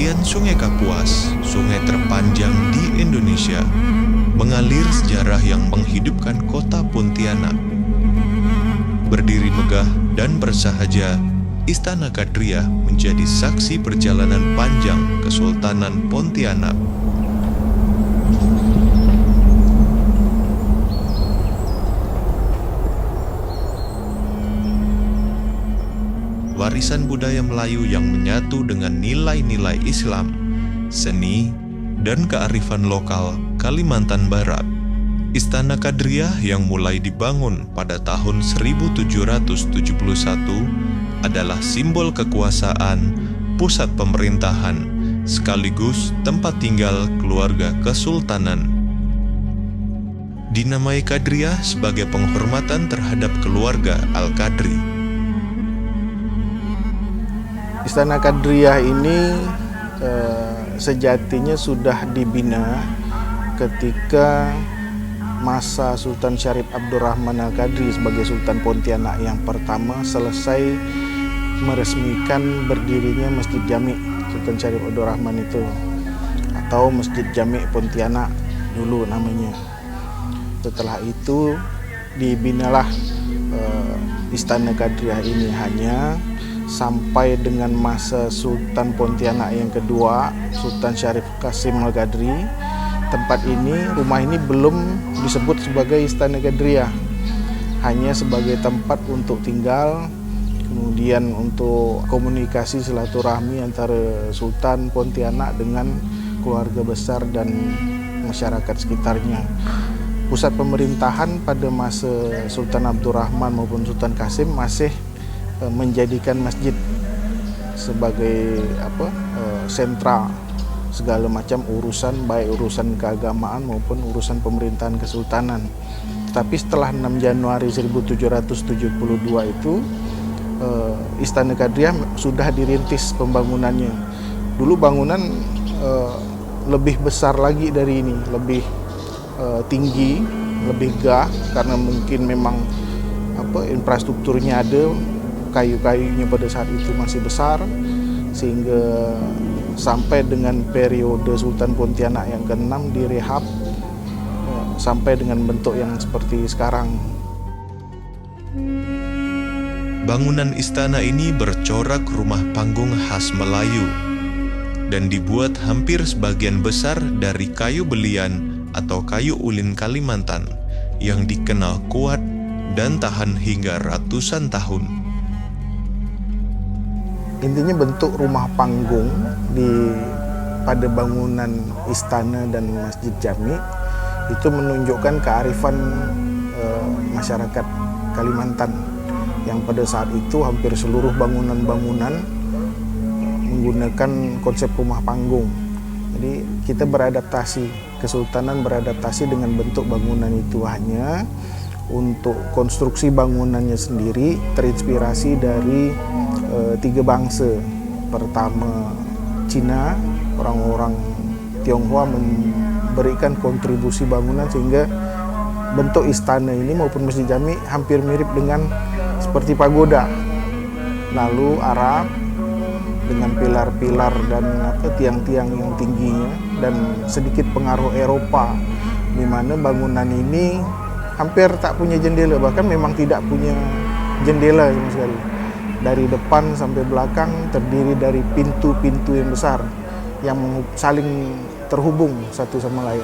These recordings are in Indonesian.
tepian Sungai Kapuas, sungai terpanjang di Indonesia, mengalir sejarah yang menghidupkan kota Pontianak. Berdiri megah dan bersahaja, Istana Kadriah menjadi saksi perjalanan panjang Kesultanan Pontianak. Warisan budaya Melayu yang menyatu dengan nilai-nilai Islam, seni, dan kearifan lokal Kalimantan Barat. Istana Kadriah yang mulai dibangun pada tahun 1771 adalah simbol kekuasaan, pusat pemerintahan, sekaligus tempat tinggal keluarga kesultanan. Dinamai Kadriah sebagai penghormatan terhadap keluarga Al-Kadri. Istana Kadriah ini sejatinya sudah dibina ketika masa Sultan Syarif Abdurrahman Al-Qadri sebagai Sultan Pontianak yang pertama selesai meresmikan berdirinya Masjid Jami' Sultan Syarif Abdurrahman itu, atau Masjid Jami' Pontianak dulu namanya. Setelah itu dibinalah Istana Kadriah ini hanya sampai dengan masa Sultan Pontianak yang kedua, Sultan Syarif Qasim Al-Qadri. Tempat ini, rumah ini belum disebut sebagai Istana Kadriah, hanya sebagai tempat untuk tinggal, kemudian untuk komunikasi silaturahmi antara Sultan Pontianak dengan keluarga besar dan masyarakat sekitarnya. Pusat pemerintahan pada masa Sultan Abdurrahman maupun Sultan Qasim masih menjadikan masjid sebagai sentra segala macam urusan, baik urusan keagamaan maupun urusan pemerintahan kesultanan. Tapi setelah 6 Januari 1772 itu Istana Kadriah sudah dirintis pembangunannya. Dulu bangunan lebih besar lagi dari ini, lebih tinggi, lebih gah, karena mungkin memang infrastrukturnya ada, kayu-kayunya pada saat itu masih besar, sehingga sampai dengan periode Sultan Pontianak yang ke-6 direhab sampai dengan bentuk yang seperti sekarang. Bangunan istana ini bercorak rumah panggung khas Melayu dan dibuat hampir sebagian besar dari kayu belian atau kayu ulin Kalimantan yang dikenal kuat dan tahan hingga ratusan tahun. Intinya bentuk rumah panggung pada bangunan istana dan Masjid Jami' itu menunjukkan kearifan masyarakat Kalimantan yang pada saat itu hampir seluruh bangunan-bangunan menggunakan konsep rumah panggung. Jadi kita beradaptasi, Kesultanan beradaptasi dengan bentuk bangunan itu, hanya untuk konstruksi bangunannya sendiri terinspirasi dari 3 bangsa. Pertama, Cina, orang-orang Tionghoa memberikan kontribusi bangunan sehingga bentuk istana ini maupun Masjid Jami' hampir mirip dengan seperti pagoda. Lalu Arab dengan pilar-pilar dan tiang-tiang yang tingginya, dan sedikit pengaruh Eropa, di mana bangunan ini hampir tak punya jendela, bahkan memang tidak punya jendela sama sekali. Dari depan sampai belakang terdiri dari pintu-pintu yang besar yang saling terhubung satu sama lain.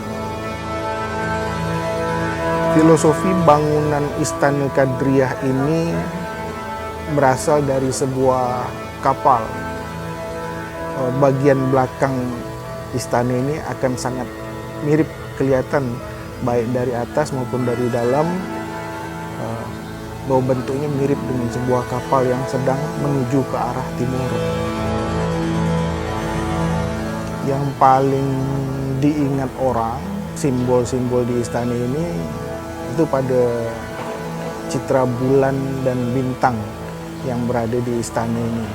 Filosofi bangunan Istana Kadriah ini berasal dari sebuah kapal. Bagian belakang istana ini akan sangat mirip kelihatan baik dari atas maupun dari dalam, bahwa bentuknya mirip dengan sebuah kapal yang sedang menuju ke arah timur. Yang paling diingat orang, simbol-simbol di istana ini itu pada citra bulan dan bintang yang berada di istana ini.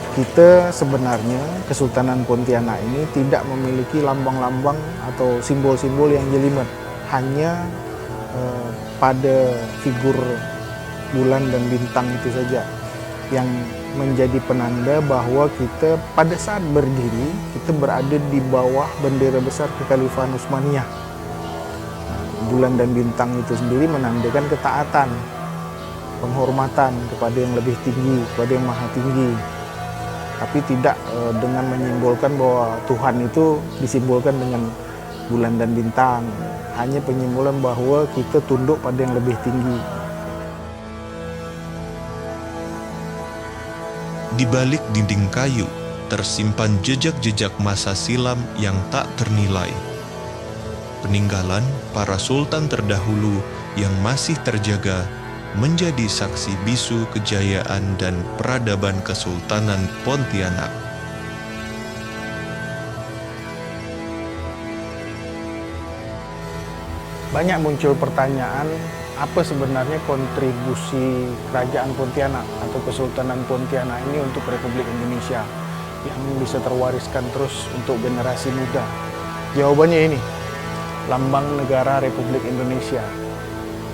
Kita sebenarnya Kesultanan Pontianak ini tidak memiliki lambang-lambang atau simbol-simbol yang jelimet, hanya pada figur bulan dan bintang itu saja. yang menjadi penanda bahwa kita pada saat berdiri, kita berada di bawah bendera besar Kekhalifahan Utsmaniyah. Bulan dan bintang itu sendiri menandakan ketaatan, penghormatan kepada yang lebih tinggi, kepada yang maha tinggi. Tapi tidak dengan menyimbolkan bahwa Tuhan itu disimbolkan dengan bulan dan bintang. Hanya penyimbolan bahwa kita tunduk pada yang lebih tinggi. Di balik dinding kayu tersimpan jejak-jejak masa silam yang tak ternilai. Peninggalan para sultan terdahulu yang masih terjaga menjadi saksi bisu kejayaan dan peradaban Kesultanan Pontianak. Banyak muncul pertanyaan, apa sebenarnya kontribusi Kerajaan Pontianak atau Kesultanan Pontianak ini untuk Republik Indonesia yang bisa terwariskan terus untuk generasi muda? Jawabannya ini, lambang negara Republik Indonesia,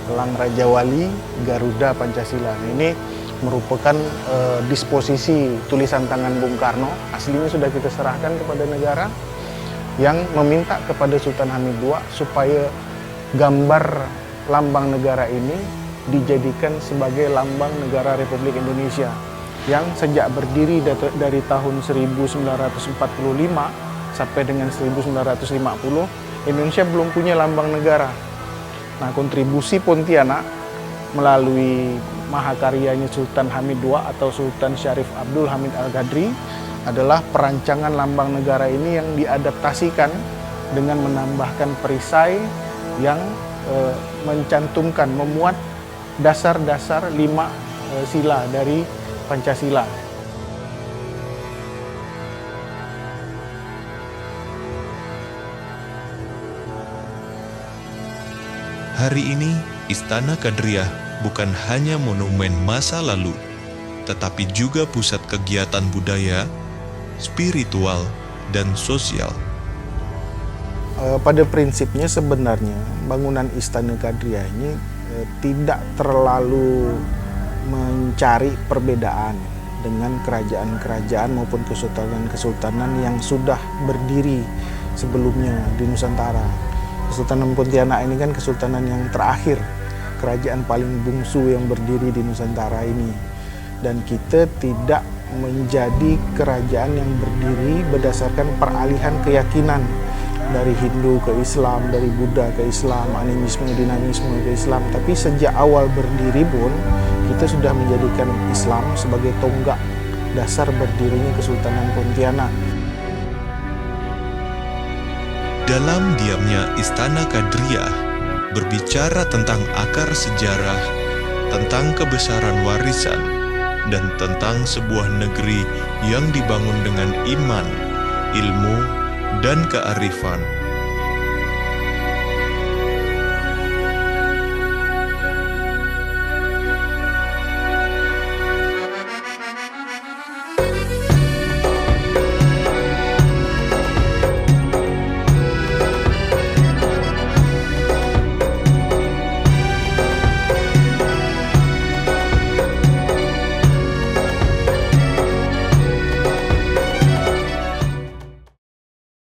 Elang Raja Wali, Garuda Pancasila. Ini merupakan disposisi tulisan tangan Bung Karno. Aslinya sudah kita serahkan kepada negara, yang meminta kepada Sultan Hamid II supaya gambar lambang negara ini dijadikan sebagai lambang negara Republik Indonesia yang sejak berdiri dari tahun 1945 sampai dengan 1950 Indonesia belum punya lambang negara. Nah, kontribusi Pontianak melalui mahakaryanya Sultan Hamid II atau Sultan Syarif Abdul Hamid Al-Qadri adalah perancangan lambang negara ini yang diadaptasikan dengan menambahkan perisai yang mencantumkan, memuat dasar-dasar 5 sila dari Pancasila. Hari ini, Istana Kadriah bukan hanya monumen masa lalu, tetapi juga pusat kegiatan budaya, spiritual, dan sosial. Pada prinsipnya sebenarnya bangunan Istana Kadriah ini tidak terlalu mencari perbedaan dengan kerajaan-kerajaan maupun kesultanan-kesultanan yang sudah berdiri sebelumnya di Nusantara. Kesultanan Pontianak ini kan kesultanan yang terakhir, kerajaan paling bungsu yang berdiri di Nusantara ini. Dan kita tidak menjadi kerajaan yang berdiri berdasarkan peralihan keyakinan dari Hindu ke Islam, dari Buddha ke Islam, animisme, dinamisme ke Islam. Tapi sejak awal berdiri pun kita sudah menjadikan Islam sebagai tonggak dasar berdirinya Kesultanan Pontianak. Dalam diamnya Istana Kadriah berbicara tentang akar sejarah, tentang kebesaran warisan, dan tentang sebuah negeri yang dibangun dengan iman, ilmu, dan kearifan